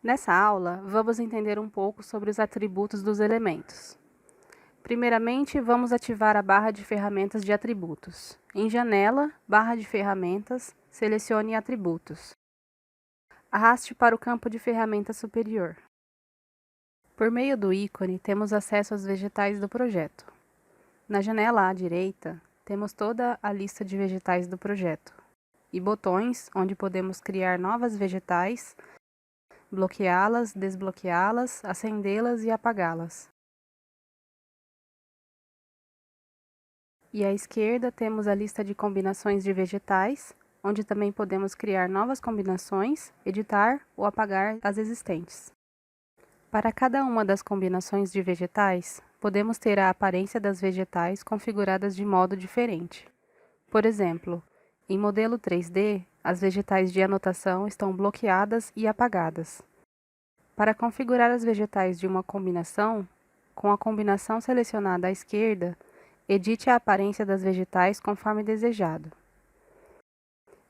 Nessa aula, vamos entender um pouco sobre os atributos dos elementos. Primeiramente, vamos ativar a barra de ferramentas de atributos. Em Janela, Barra de ferramentas, selecione Atributos. Arraste para o campo de ferramentas superior. Por meio do ícone, temos acesso aos vegetais do projeto. Na janela à direita, temos toda a lista de vegetais do projeto e botões onde podemos criar novas vegetais, bloqueá-las, desbloqueá-las, acendê-las e apagá-las. E à esquerda temos a lista de combinações de vegetais, onde também podemos criar novas combinações, editar ou apagar as existentes. Para cada uma das combinações de vegetais, podemos ter a aparência das vegetais configuradas de modo diferente. Por exemplo, em modelo 3D, as vegetais de anotação estão bloqueadas e apagadas. Para configurar as vegetais de uma combinação, com a combinação selecionada à esquerda, edite a aparência das vegetais conforme desejado.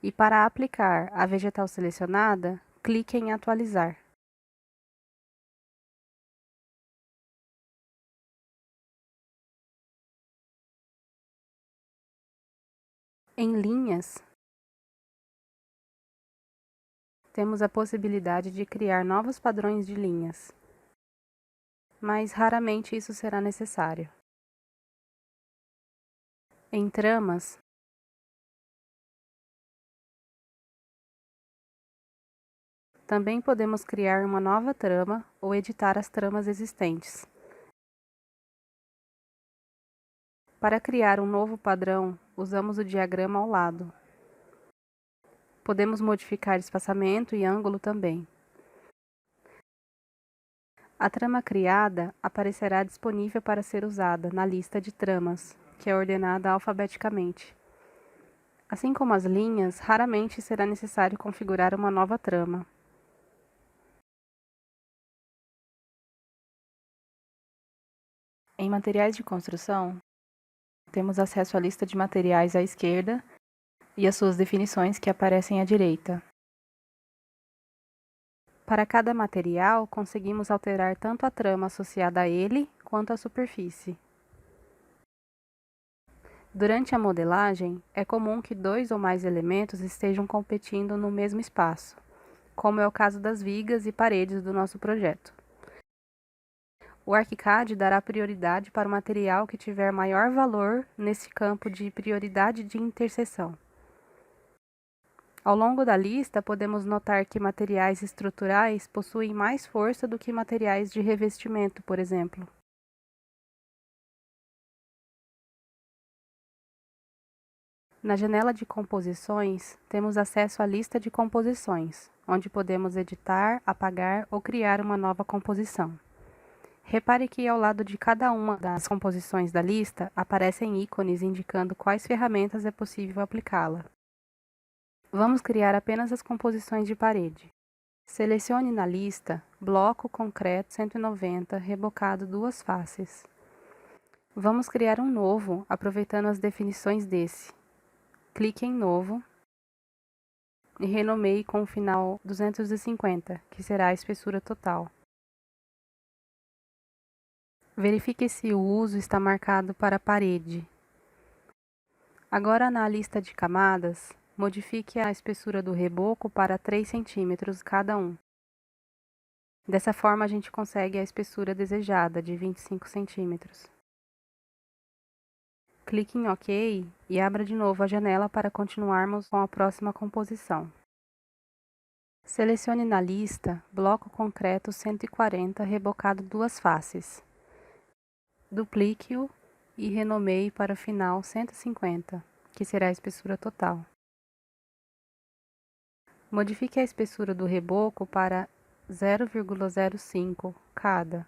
E para aplicar a vegetal selecionada, clique em Atualizar. Em linhas, temos a possibilidade de criar novos padrões de linhas, mas raramente isso será necessário. Em tramas, também podemos criar uma nova trama ou editar as tramas existentes. Para criar um novo padrão, usamos o diagrama ao lado. Podemos modificar espaçamento e ângulo também. A trama criada aparecerá disponível para ser usada na lista de tramas, que é ordenada alfabeticamente. Assim como as linhas, raramente será necessário configurar uma nova trama. Em materiais de construção, temos acesso à lista de materiais à esquerda e as suas definições que aparecem à direita. Para cada material, conseguimos alterar tanto a trama associada a ele quanto a superfície. Durante a modelagem, é comum que 2 ou mais elementos estejam competindo no mesmo espaço, como é o caso das vigas e paredes do nosso projeto. O ArchiCAD dará prioridade para o material que tiver maior valor nesse campo de prioridade de interseção. Ao longo da lista, podemos notar que materiais estruturais possuem mais força do que materiais de revestimento, por exemplo. Na janela de composições, temos acesso à lista de composições, onde podemos editar, apagar ou criar uma nova composição. Repare que ao lado de cada uma das composições da lista, aparecem ícones indicando quais ferramentas é possível aplicá-la. Vamos criar apenas as composições de parede. Selecione na lista Bloco Concreto 190 rebocado 2 faces. Vamos criar um novo, aproveitando as definições desse. Clique em Novo e renomeie com o final 250, que será a espessura total. Verifique se o uso está marcado para a parede. Agora, na lista de camadas, modifique a espessura do reboco para 3 cm cada um. Dessa forma, a gente consegue a espessura desejada, de 25 cm. Clique em OK e abra de novo a janela para continuarmos com a próxima composição. Selecione na lista Bloco Concreto 140 rebocado 2 faces. Duplique-o e renomeie para o final 150, que será a espessura total. Modifique a espessura do reboco para 0,05 cada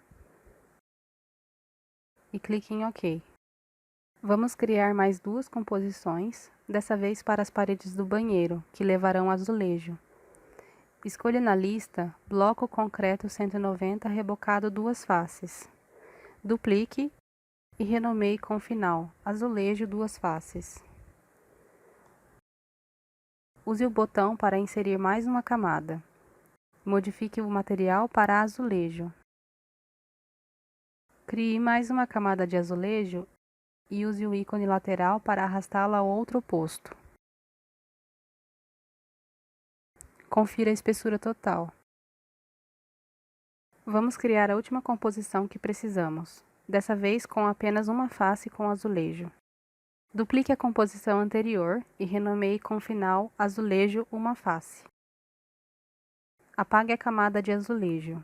e clique em OK. Vamos criar mais 2 composições, dessa vez para as paredes do banheiro, que levarão azulejo. Escolha na lista Bloco Concreto 190 rebocado 2 faces. Duplique e renomeie com o final Azulejo 2 faces. Use o botão para inserir mais uma camada. modifique o material para azulejo. Crie mais uma camada de azulejo e use o ícone lateral para arrastá-la ao outro oposto. Confira a espessura total. Vamos criar a última composição que precisamos, dessa vez com apenas uma face com azulejo. Duplique a composição anterior e renomeie com o final azulejo uma face. Apague a camada de azulejo.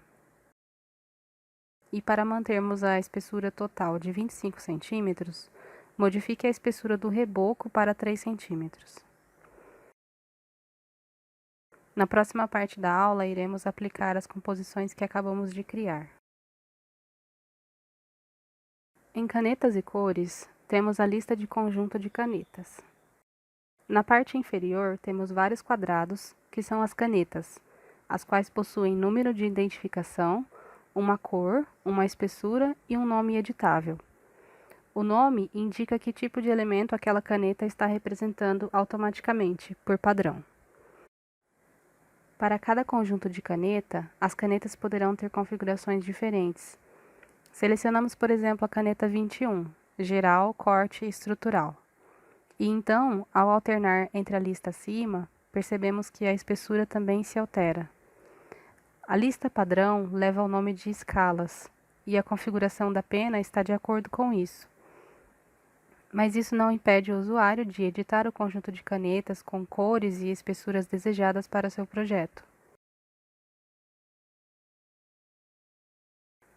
E para mantermos a espessura total de 25 cm, modifique a espessura do reboco para 3 cm. Na próxima parte da aula, iremos aplicar as composições que acabamos de criar. Em canetas e cores, temos a lista de conjunto de canetas. Na parte inferior, temos vários quadrados, que são as canetas, as quais possuem número de identificação, uma cor, uma espessura e um nome editável. O nome indica que tipo de elemento aquela caneta está representando automaticamente, por padrão. Para cada conjunto de caneta, as canetas poderão ter configurações diferentes. Selecionamos, por exemplo, a caneta 21, geral, corte e estrutural. E então, ao alternar entre a lista acima, percebemos que a espessura também se altera. A lista padrão leva o nome de escalas, e a configuração da pena está de acordo com isso. Mas isso não impede o usuário de editar o conjunto de canetas com cores e espessuras desejadas para seu projeto.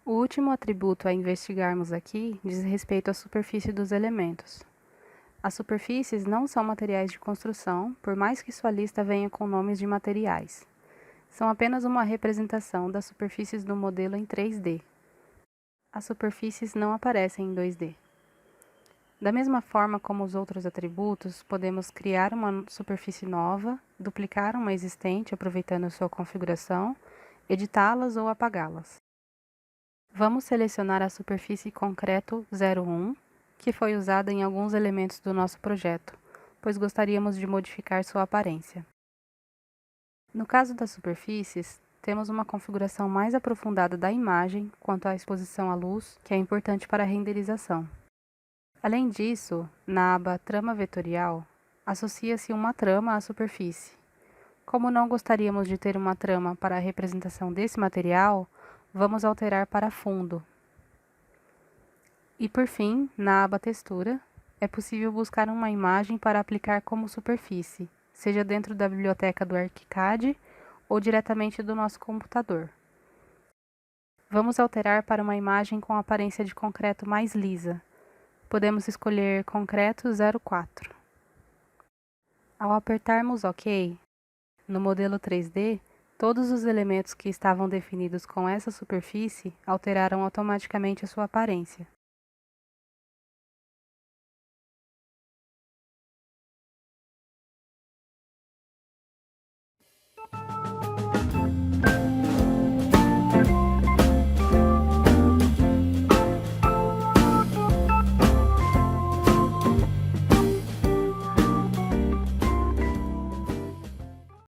O último atributo a investigarmos aqui diz respeito à superfície dos elementos. As superfícies não são materiais de construção, por mais que sua lista venha com nomes de materiais. São apenas uma representação das superfícies do modelo em 3D. As superfícies não aparecem em 2D. Da mesma forma como os outros atributos, podemos criar uma superfície nova, duplicar uma existente aproveitando sua configuração, editá-las ou apagá-las. Vamos selecionar a superfície concreto 01, que foi usada em alguns elementos do nosso projeto, pois gostaríamos de modificar sua aparência. No caso das superfícies, temos uma configuração mais aprofundada da imagem quanto à exposição à luz, que é importante para a renderização. Além disso, na aba Trama Vetorial, associa-se uma trama à superfície. Como não gostaríamos de ter uma trama para a representação desse material, vamos alterar para fundo. E por fim, na aba Textura, é possível buscar uma imagem para aplicar como superfície, seja dentro da biblioteca do ArchiCAD ou diretamente do nosso computador. Vamos alterar para uma imagem com aparência de concreto mais lisa. Podemos escolher concreto 04. Ao apertarmos OK, no modelo 3D, todos os elementos que estavam definidos com essa superfície alteraram automaticamente a sua aparência.